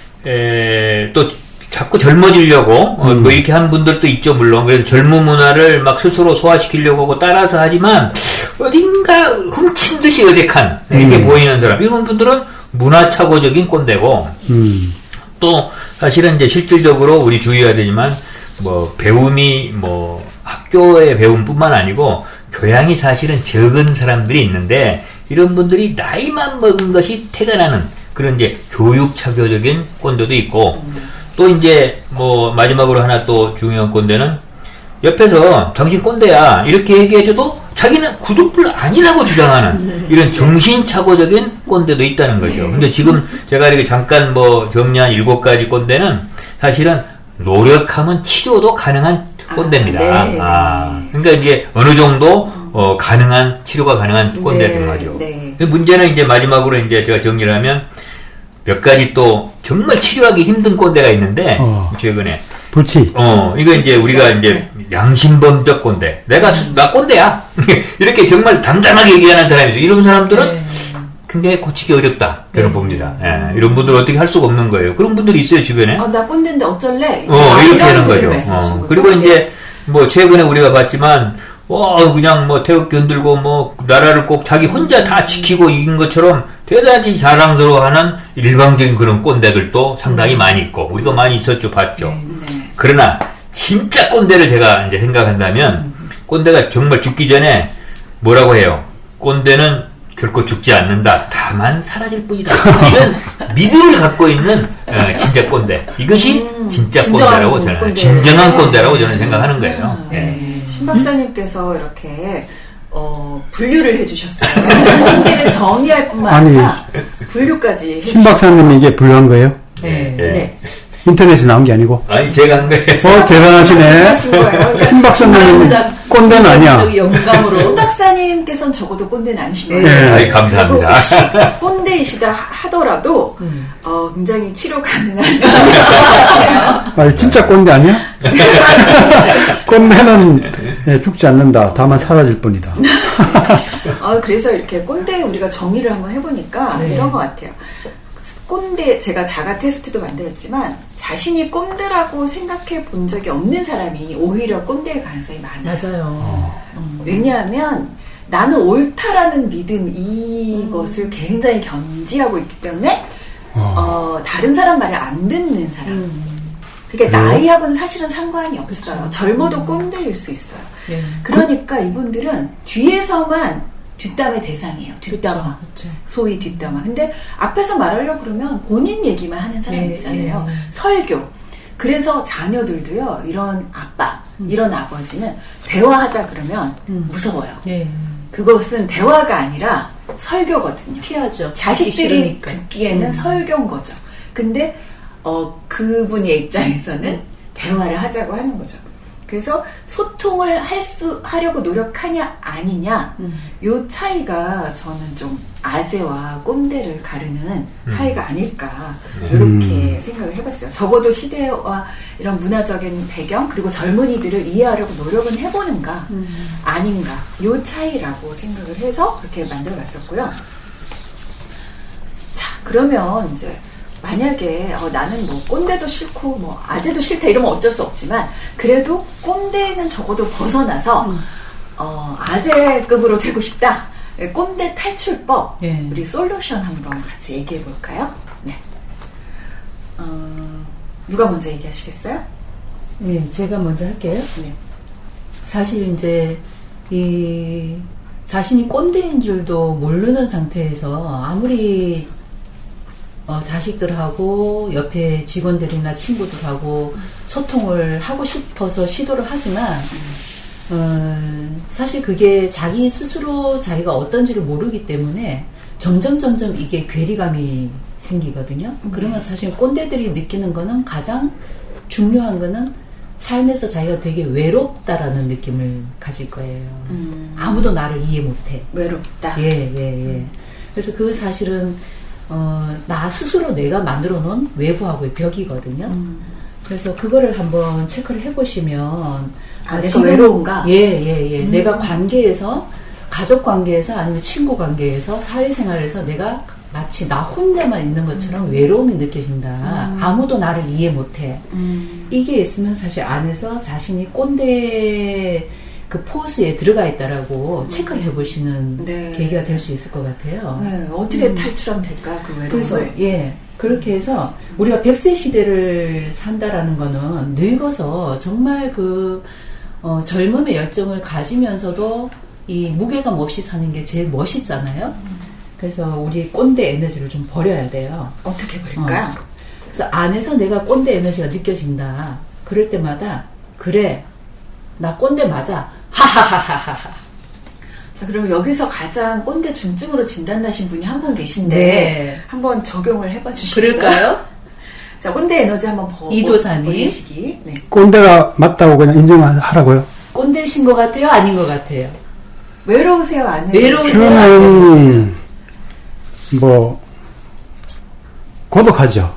또, 자꾸 젊어지려고, 뭐 이렇게 한 분들도 있죠, 물론. 그래서 젊은 문화를 막 스스로 소화시키려고 하고 따라서 하지만, 어딘가 훔친 듯이 어색한, 이렇게 보이는 사람. 이런 분들은 문화착오적인 꼰대고, 또, 사실은 이제 실질적으로 우리 주의해야 되지만, 뭐, 배움이, 뭐, 학교의 배움뿐만 아니고, 교양이 사실은 적은 사람들이 있는데, 이런 분들이 나이만 먹은 것이 태가 나는 그런 이제 교육착오적인 꼰대도 있고, 또 이제 뭐 마지막으로 하나 또 중요한 꼰대는 옆에서 당신 꼰대야 이렇게 얘기해줘도 자기는 구두불 아니라고 주장하는 이런 정신착오적인 꼰대도 있다는 거죠. 근데 지금 제가 이렇게 잠깐 뭐 정리한 7가지 꼰대는 사실은 노력하면 치료도 가능한 꼰대입니다. 그러니까 이제 어느 정도 가능한 치료가 가능한 꼰대인 거죠. 네. 문제는 이제 마지막으로 이제 제가 정리를 하면 몇 가지 또 정말 치료하기 힘든 꼰대가 있는데 최근에 불치. 이거 이제 우리가 이제 양심범적 꼰대. 나 꼰대야. 이렇게 정말 담담하게 얘기하는 사람이 있어요. 이런 사람들은 굉장히 고치기 어렵다. 저는 봅니다. 예, 이런 분들은 어떻게 할 수가 없는 거예요. 그런 분들이 있어요, 주변에. 나 꼰대인데 어쩔래? 이렇게 하는 분들을 거죠. 말씀하신 거죠? 그리고 이제 뭐 최근에 우리가 봤지만 그냥 뭐 태극기 흔들고 뭐 나라를 꼭 자기 혼자 다 지키고 이긴 것처럼 대단히 자랑스러워하는 일방적인 그런 꼰대들도 상당히 많이 있고 우리가 많이 있었죠, 봤죠. 네. 그러나 진짜 꼰대를 제가 이제 생각한다면 꼰대가 정말 죽기 전에 뭐라고 해요? 꼰대는 결코 죽지 않는다. 다만 사라질 뿐이다. 이런 믿음을 갖고 있는 진짜 꼰대. 이것이 진짜 꼰대라고 저는 꼰대. 진정한 꼰대라고 저는 생각하는 거예요. 신 박사님께서 이렇게 분류를 해주셨어요. 꼰대를 정의할 뿐만 아니라 분류까지 신 박사님이 이게 분류한 거예요? 네. 네. 인터넷에 나온 게 아니고. 아니 제가 한 거예요. 대단하시네. 하신 거예요. 그러니까 신 박사님은 꼰대는 아니야. 영감으로. 신 박사님께서는 적어도 꼰대는 아니신 거예요. 네. 아이, 감사합니다. 그리고 혹시 꼰대이시다 하더라도 굉장히 치료 가능한 아니, 진짜 꼰대 아니야? 꼰대는 죽지 않는다. 다만 사라질 뿐이다. 그래서 이렇게 꼰대 우리가 정의를 한번 해보니까 이런 것 같아요. 꼰대, 제가 자가 테스트도 만들었지만 자신이 꼰대라고 생각해 본 적이 없는 사람이 오히려 꼰대일 가능성이 많아요. 맞아요. 왜냐하면 나는 옳다라는 믿음 이것을 굉장히 견지하고 있기 때문에 다른 사람 말을 안 듣는 사람. 그러니까 나이하고는 사실은 상관이 없어요. 그쵸. 젊어도 꼰대일 수 있어요. 예. 그러니까 이분들은 뒤에서만 뒷담의 대상이에요. 뒷담화. 그쵸. 소위 뒷담화. 근데 앞에서 말하려고 그러면 본인 얘기만 하는 사람 네, 있잖아요. 네. 설교. 그래서 자녀들도요, 이런 아빠, 이런 아버지는 대화하자 그러면 무서워요. 네. 그것은 대화가 아니라 설교거든요. 피하죠. 자식들이 듣기 싫으니까. 듣기에는 설교인 거죠. 근데 그분의 입장에서는 대화를 하자고 하는 거죠. 그래서 소통을 하려고 노력하냐 아니냐 요 차이가 저는 좀 아재와 꼰대를 가르는 차이가 아닐까 이렇게 생각을 해봤어요. 적어도 시대와 이런 문화적인 배경 그리고 젊은이들을 이해하려고 노력은 해보는가 아닌가 요 차이라고 생각을 해서 그렇게 만들어봤었고요. 자, 그러면 이제 만약에 나는 뭐 꼰대도 싫고 뭐 아재도 싫다 이러면 어쩔 수 없지만 그래도 꼰대는 적어도 벗어나서 아재급으로 되고 싶다. 꼰대 탈출법 예. 우리 솔루션 한번 같이 얘기해 볼까요? 네. 누가 먼저 얘기하시겠어요? 네, 제가 먼저 할게요. 네. 사실 이제 이 자신이 꼰대인 줄도 모르는 상태에서 아무리 자식들하고 옆에 직원들이나 친구들하고 소통을 하고 싶어서 시도를 하지만 사실 그게 자기 스스로 자기가 어떤지를 모르기 때문에 점점 이게 괴리감이 생기거든요. 그러면 사실 꼰대들이 느끼는 거는 가장 중요한 거는 삶에서 자기가 되게 외롭다라는 느낌을 가질 거예요. 아무도 나를 이해 못해. 외롭다. 예. 그래서 그 사실은 나 스스로 내가 만들어 놓은 외부하고의 벽이거든요. 그래서 그거를 한번 체크를 해보시면 내가 외로운가? 예. 내가 관계에서 가족 관계에서 아니면 친구 관계에서 사회생활에서 내가 마치 나 혼자만 있는 것처럼 외로움이 느껴진다. 아무도 나를 이해 못해. 이게 있으면 사실 안에서 자신이 꼰대 그 포스에 들어가 있다라고 체크를 해보시는 네. 계기가 될 수 있을 것 같아요. 네, 어떻게 탈출하면 될까 그 외로움을? 그래서 그렇게 해서 우리가 100세 시대를 산다라는 거는 늙어서 정말 그 젊음의 열정을 가지면서도 이 무게감 없이 사는 게 제일 멋있잖아요. 그래서 우리 꼰대 에너지를 좀 버려야 돼요. 어떻게 버릴까요? 그래서 안에서 내가 꼰대 에너지가 느껴진다. 그럴 때마다 그래 나 꼰대 맞아. 하하하하하. 자, 그럼 여기서 가장 꼰대 중증으로 진단나신 분이 한 분 계신데 네. 한번 적용을 해봐 주시겠어요? 그럴까요? 자, 꼰대 에너지 한번 이도사님. 보내시기. 네. 꼰대가 맞다고 그냥 인정하라고요? 꼰대신 것 같아요? 아닌 것 같아요? 외로우세요? 아니면 외로우세요? 그러면, 고독하죠.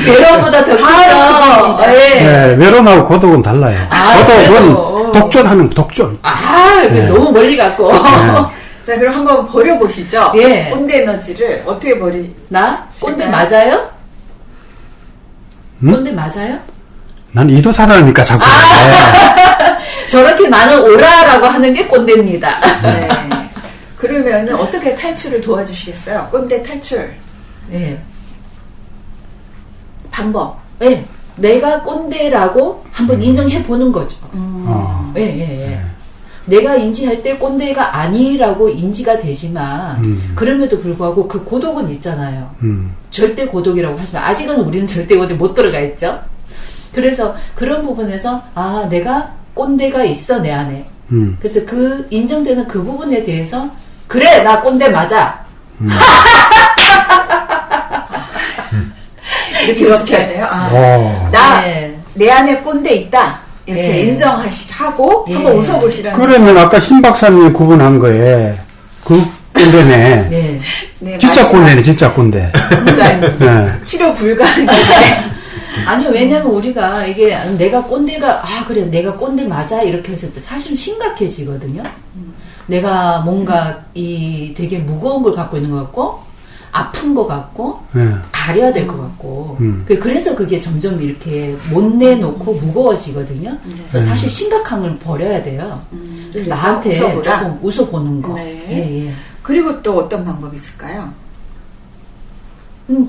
외로움보다 더 크죠. 예. 네, 외로움하고 고독은 달라요. 아, 고독은 그래요? 독존하는 독존. 아, 네. 너무 멀리 갔고. 자, 그럼 한번 버려보시죠. 예. 꼰대 에너지를 어떻게 나? 꼰대 실까요? 맞아요? 음? 꼰대 맞아요? 난 이도 사람이니까 자꾸. 저렇게 나는 오라라고 하는 게 꼰대입니다. 네. 그러면은 어떻게 탈출을 도와주시겠어요? 꼰대 탈출 예. 방법. 예. 내가 꼰대라고 한번 인정해 보는 거죠. 어. 예, 예, 예. 내가 인지할 때 꼰대가 아니라고 인지가 되지만, 그럼에도 불구하고 그 고독은 있잖아요. 절대 고독이라고 하지만, 아직은 우리는 절대 고독 못 들어가 있죠. 그래서 그런 부분에서, 아, 내가 꼰대가 있어, 내 안에. 그래서 그 인정되는 그 부분에 대해서, 그래, 나 꼰대 맞아. 이렇게 해야 돼요. 아, 오. 내 안에 꼰대 있다. 이렇게 예. 인정하고 예. 한번 웃어보시라는. 그러면 아까 신 박사님이 구분한 거에 그 꼰대네. 네. 네, 진짜 마지막 꼰대네, 진짜 꼰대. 진짜 네. 치료 불가한 아니요, 왜냐면 우리가 이게 내가 꼰대가, 아, 그래, 내가 꼰대 맞아. 이렇게 했을 때 사실은 심각해지거든요. 내가 뭔가 이 되게 무거운 걸 갖고 있는 것 같고, 아픈 것 같고, 네. 가려야 될 것 같고, 음. 그래서 그게 점점 이렇게 못 내놓고 무거워지거든요. 그래서 사실 심각한 걸 버려야 돼요. 그래서 그래서 나한테 웃어보라. 조금 웃어보는 거. 네. 예, 예. 그리고 또 어떤 방법이 있을까요?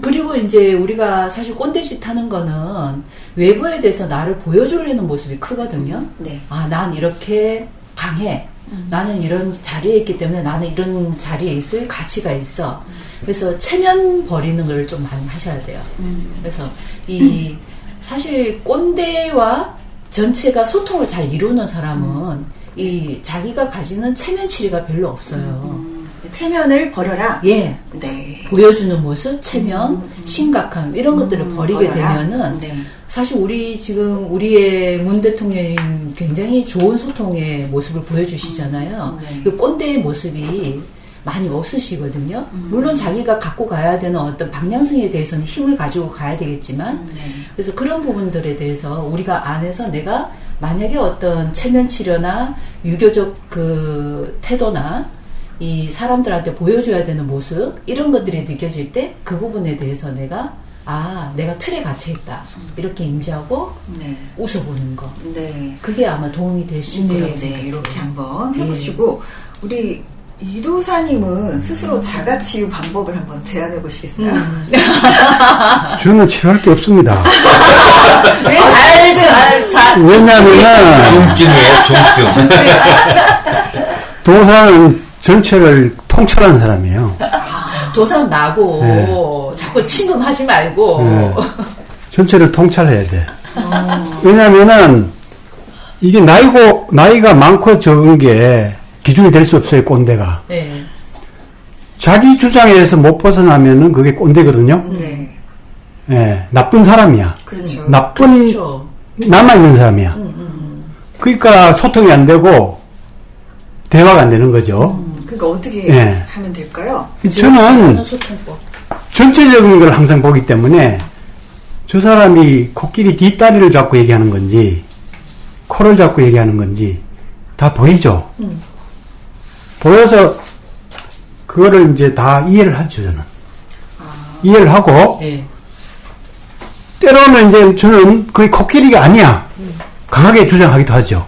그리고 이제 우리가 사실 꼰대짓 하는 거는 외부에 대해서 나를 보여주려는 모습이 크거든요. 네. 아, 난 이렇게 강해. 나는 이런 자리에 있기 때문에 나는 이런 자리에 있을 가치가 있어. 그래서 체면 버리는 걸 좀 많이 하셔야 돼요. 그래서 이 사실 꼰대와 전체가 소통을 잘 이루는 사람은 이 자기가 가지는 체면 치레가 별로 없어요. 체면을 버려라. 예. 네. 보여주는 모습, 체면, 심각함 이런 것들을 버리게 버려라. 되면은 네. 사실 우리의 문 대통령님 굉장히 좋은 소통의 모습을 보여주시잖아요. 네. 그 꼰대의 모습이 많이 없으시거든요. 물론 자기가 갖고 가야 되는 어떤 방향성에 대해서는 힘을 가지고 가야 되겠지만, 네. 그래서 그런 부분들에 대해서 우리가 안에서 내가 만약에 어떤 체면 치료나 유교적 그 태도나 이 사람들한테 보여줘야 되는 모습 이런 것들이 느껴질 때 그 부분에 대해서 내가 틀에 갇혀 있다 이렇게 인지하고 네. 웃어보는 거 네. 그게 아마 도움이 될 수 있을 네, 거라고 네, 생각해요. 이렇게 한번 해보시고 우리 이도사님은 스스로 자가치유 방법을 한번 제안해 보시겠어요? 저는 치료할 게 없습니다. 왜냐하면 중증이에요, 중증. 도사는 전체를 통찰하는 사람이에요. 도산 나고 네. 자꾸 침범하지 말고 네. 전체를 통찰해야 돼. 왜냐면은, 이게 나이가 많고 적은 게 기준이 될 수 없어요, 꼰대가. 네. 자기 주장에서 못 벗어나면은 그게 꼰대거든요. 네. 예, 나쁜 사람이야. 그렇죠. 나쁜, 그렇죠. 남아있는 사람이야. 그러니까 소통이 안 되고, 대화가 안 되는 거죠. 그러니까 어떻게 예. 하면 될까요? 저는 소통법. 전체적인 걸 항상 보기 때문에 저 사람이 코끼리 뒷다리를 잡고 얘기하는 건지 코를 잡고 얘기하는 건지 다 보이죠. 보여서 그거를 이제 다 이해를 하죠. 저는 이해를 하고 네. 때로는 이제 저는 거의 코끼리가 아니야 강하게 주장하기도 하죠.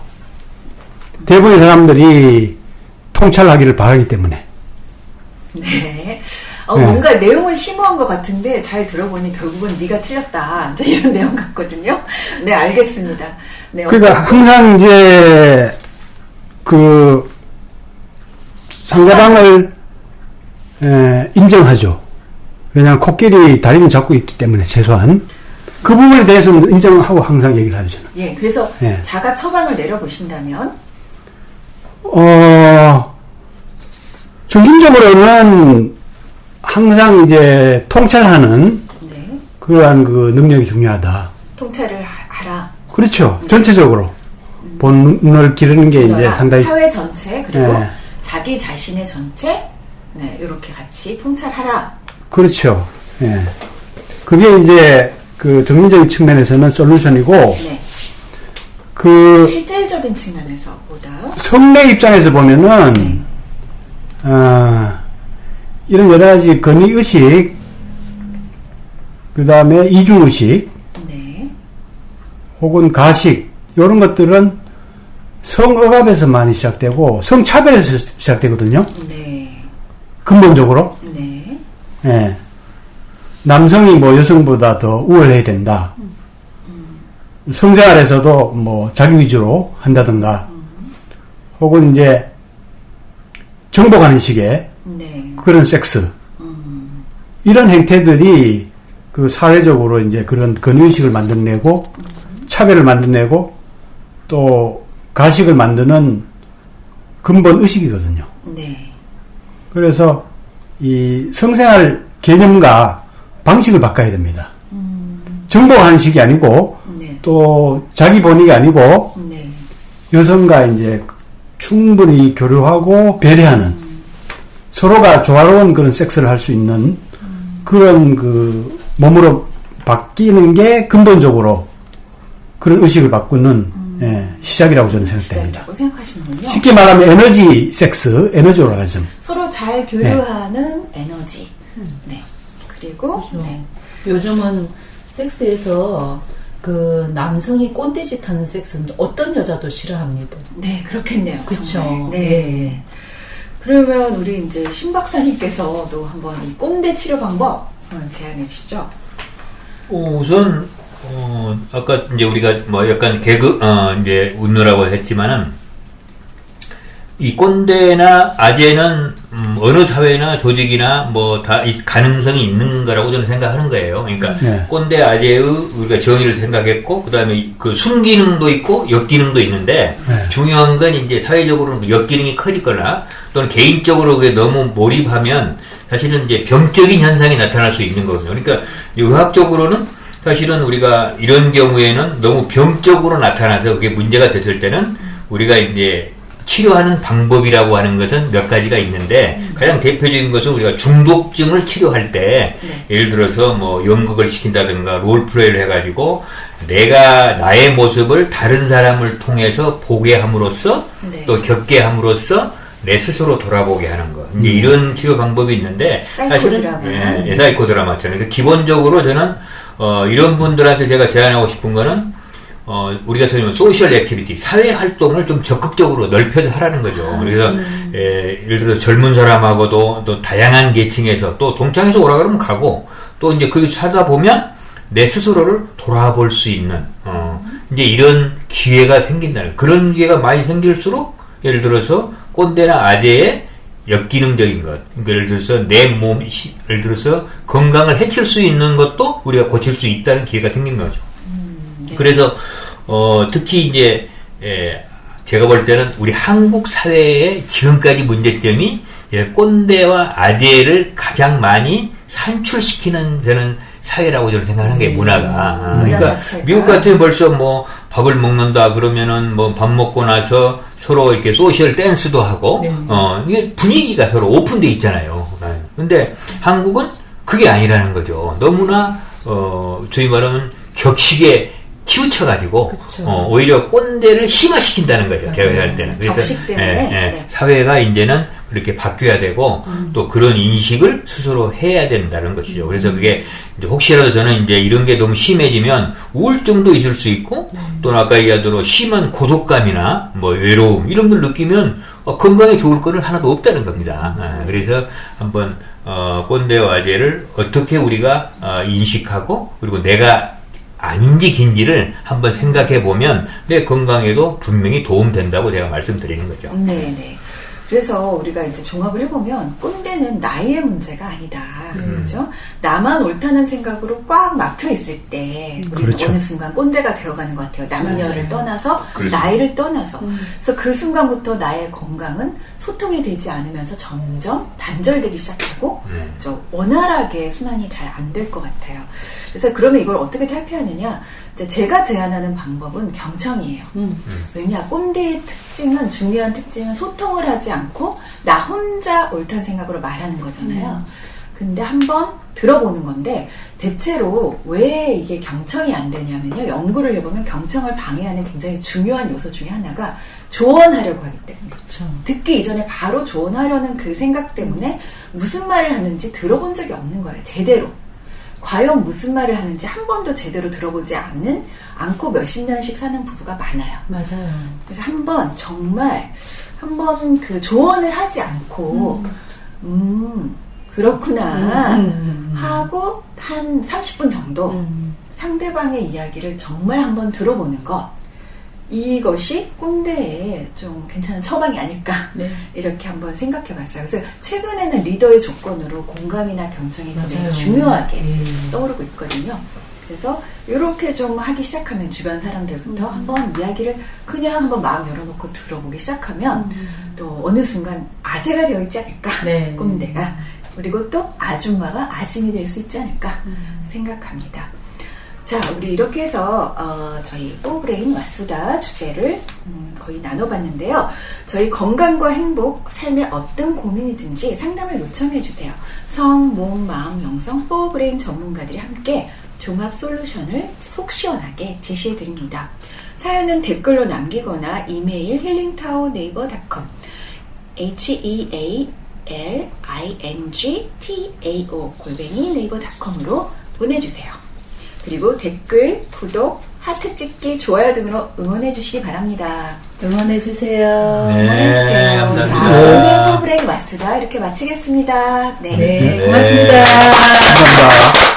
대부분의 사람들이 통찰하기를 바라기 때문에. 네. 네. 뭔가 내용은 심오한 것 같은데 잘 들어보니 결국은 네가 틀렸다. 이제 이런 내용 같거든요. 네, 알겠습니다. 네, 그러니까 항상 이제 그 상대방을 인정하죠. 왜냐하면 코끼리 다리는 잡고 있기 때문에 최소한 그 부분에 대해서는 인정하고 항상 얘기를 하죠. 저는. 예, 그래서 예. 자가 처방을 내려보신다면 정신적으로는 항상 이제 통찰하는 네, 그러한 그 능력이 중요하다. 통찰을 하라. 그렇죠. 전체적으로 본을 기르는 게 이제 그러나 상당히 사회 전체 그리고 네. 자기 자신의 전체 네, 이렇게 같이 통찰하라. 그렇죠. 예. 그게 이제 그 정신적인 측면에서는 솔루션이고, 네. 그 실질적인 측면에서 보다. 성내 입장에서 보면은, 이런 여러 가지 건의의식, 그 다음에 이중의식, 네. 혹은 가식, 이런 것들은 성억압에서 많이 시작되고, 성차별에서 시작되거든요. 네. 근본적으로. 네. 예. 남성이 뭐 여성보다 더 우월해야 된다. 성생활에서도 뭐 자기 위주로 한다든가, 혹은 이제 정복하는 식의 네. 그런 섹스. 이런 행태들이 그 사회적으로 이제 그런 건의의식을 만들어내고, 차별을 만들어내고, 또 가식을 만드는 근본 의식이거든요. 네. 그래서 이 성생활 개념과 방식을 바꿔야 됩니다. 정복하는 식이 아니고, 네. 또 자기 본의가 아니고, 네. 여성과 이제 충분히 교류하고 배려하는, 서로가 조화로운 그런 섹스를 할 수 있는 그런 그 몸으로 바뀌는 게 근본적으로 그런 의식을 바꾸는 예, 시작이라고 저는 생각됩니다. 시작이라고 생각하시는군요. 쉽게 말하면 에너지 섹스, 에너지 오라가즘. 서로 잘 교류하는 에너지. 네. 그리고 그렇죠. 네. 요즘은 섹스에서 그 남성이 꼰대짓 하는 섹스는 어떤 여자도 싫어합니다. 네, 그렇겠네요. 그쵸. 정말. 네. 네. 그러면 우리 이제 신 박사님께서도 한번 이 꼰대 치료 방법 제안해 주시죠. 우선 아까 이제 우리가 뭐 약간 이제 웃느라고 했지만은 이 꼰대나 아재는 어느 사회나 조직이나 뭐 다 가능성이 있는 거라고 저는 생각하는 거예요. 그러니까 네. 꼰대 아재의 우리가 정의를 생각했고 그다음에 그 순기능도 있고 역기능도 있는데 네. 중요한 건 이제 사회적으로는 역기능이 커지거나 또는 개인적으로 그게 너무 몰입하면 사실은 이제 병적인 현상이 나타날 수 있는 거거든요. 그러니까 의학적으로는 사실은 우리가 이런 경우에는 너무 병적으로 나타나서 그게 문제가 됐을 때는 우리가 이제 치료하는 방법이라고 하는 것은 몇 가지가 있는데 가장 대표적인 것은 우리가 중독증을 치료할 때 예를 들어서 뭐 연극을 시킨다든가 롤플레이를 해가지고 내가 나의 모습을 다른 사람을 통해서 보게 함으로써 네. 또 겪게 함으로써 내 스스로 돌아보게 하는 것. 이제 이런 치료 방법이 있는데 사이코드라마. 예, 사이코드라마처럼. 그러니까 기본적으로 저는 이런 분들한테 제가 제안하고 싶은 거는 우리가 소위 말하면 소셜 액티비티, 사회 활동을 좀 적극적으로 넓혀서 하라는 거죠. 그래서 예를 들어 젊은 사람하고도 또 다양한 계층에서 또 동창회에서 오라 그러면 가고 또 이제 그 하다 보면 내 스스로를 돌아볼 수 있는 이제 이런 기회가 생긴다는 그런 기회가 많이 생길수록 예를 들어서 꼰대나 아재의 역기능적인 것, 그러니까 예를 들어서 내 몸, 예를 들어서 건강을 해칠 수 있는 것도 우리가 고칠 수 있다는 기회가 생긴 거죠. 네. 그래서 특히 이제 제가 볼 때는 우리 한국 사회의 지금까지 문제점이 꼰대와 아재를 가장 많이 산출시키는 저는 사회라고 저는 생각하는 게 문화가. 문화 그러니까 자체가. 미국 같으면 벌써 뭐 밥을 먹는다 그러면은 뭐 밥 먹고 나서 서로 이렇게 소셜 댄스도 하고 네. 이게 분위기가 서로 오픈돼 있잖아요. 근데 한국은 그게 아니라는 거죠. 너무나 저희 말하면 격식에 치우쳐가지고 그쵸. 오히려 꼰대를 심화시킨다는 거죠. 맞아요. 제가 할 때는. 격식 때문에. 네. 사회가 이제는 그렇게 바뀌어야 되고 또 그런 인식을 스스로 해야 된다는 것이죠. 그래서 그게 이제 혹시라도 저는 이제 이런 게 너무 심해지면 우울증도 있을 수 있고 또 아까 얘기한 대로 심한 고독감이나 뭐 외로움 이런 걸 느끼면 건강에 좋을 거는 하나도 없다는 겁니다. 그래서 한번 꼰대와 아재를 어떻게 우리가 인식하고 그리고 내가 아닌지 긴지를 한번 생각해 보면 내 건강에도 분명히 도움된다고 제가 말씀드리는 거죠. 네. 그래서 우리가 이제 종합을 해보면 꼰대는 나이의 문제가 아니다. 그렇죠? 나만 옳다는 생각으로 꽉 막혀 있을 때 우리는 그렇죠. 어느 순간 꼰대가 되어가는 것 같아요. 남녀를 맞아요. 떠나서 그렇죠. 나이를 떠나서. 그래서 그 순간부터 나의 건강은 소통이 되지 않으면서 점점 단절되기 시작하고 저 원활하게 순환이 잘 안 될 것 같아요. 그래서 그러면 이걸 어떻게 탈피하느냐? 이제 제가 제안하는 방법은 경청이에요. 왜냐? 꼰대의 특징은 중요한 특징은 소통을 하지 않고 나 혼자 옳다는 생각으로 말하는 거잖아요. 근데 한번 들어보는 건데 대체로 왜 이게 경청이 안 되냐면요. 연구를 해보면 경청을 방해하는 굉장히 중요한 요소 중에 하나가 조언하려고 하기 때문에 그렇죠. 듣기 이전에 바로 조언하려는 그 생각 때문에 무슨 말을 하는지 들어본 적이 없는 거예요. 제대로. 과연 무슨 말을 하는지 한 번도 제대로 들어보지 않고 몇십 년씩 사는 부부가 많아요. 맞아요. 그래서 정말 한번 그 조언을 하지 않고 그렇구나 하고 한 30분 정도 상대방의 이야기를 정말 한번 들어보는 것, 이것이 꼰대의 좀 괜찮은 처방이 아닐까 네. 이렇게 한번 생각해 봤어요. 그래서 최근에는 리더의 조건으로 공감이나 경청이 굉장히 맞아요. 중요하게 예. 떠오르고 있거든요. 그래서 이렇게 좀 하기 시작하면 주변 사람들부터 한번 이야기를 그냥 한번 마음 열어놓고 들어보기 시작하면 또 어느 순간 아재가 되어 있지 않을까, 네. 꼰대가. 그리고 또 아줌마가 아짐이 될 수 있지 않을까 생각합니다. 자, 우리 이렇게 해서 저희 뽀브레인 왓수다 주제를 거의 나눠봤는데요. 저희 건강과 행복, 삶의 어떤 고민이든지 상담을 요청해 주세요. 성, 몸, 마음, 영성, 뽀브레인 전문가들이 함께 종합 솔루션을 속 시원하게 제시해 드립니다. 사연은 댓글로 남기거나 이메일 healingtao@naver.com healingtao@naver.com으로 보내주세요. 그리고 댓글, 구독, 하트 찍기, 좋아요 등으로 응원해 주시기 바랍니다. 응원해주세요. 네. 응원해주세요. 감사합니다. 자, 오늘 포브레인 왓수다 이렇게 마치겠습니다. 네, 네. 고맙습니다. 감사합니다.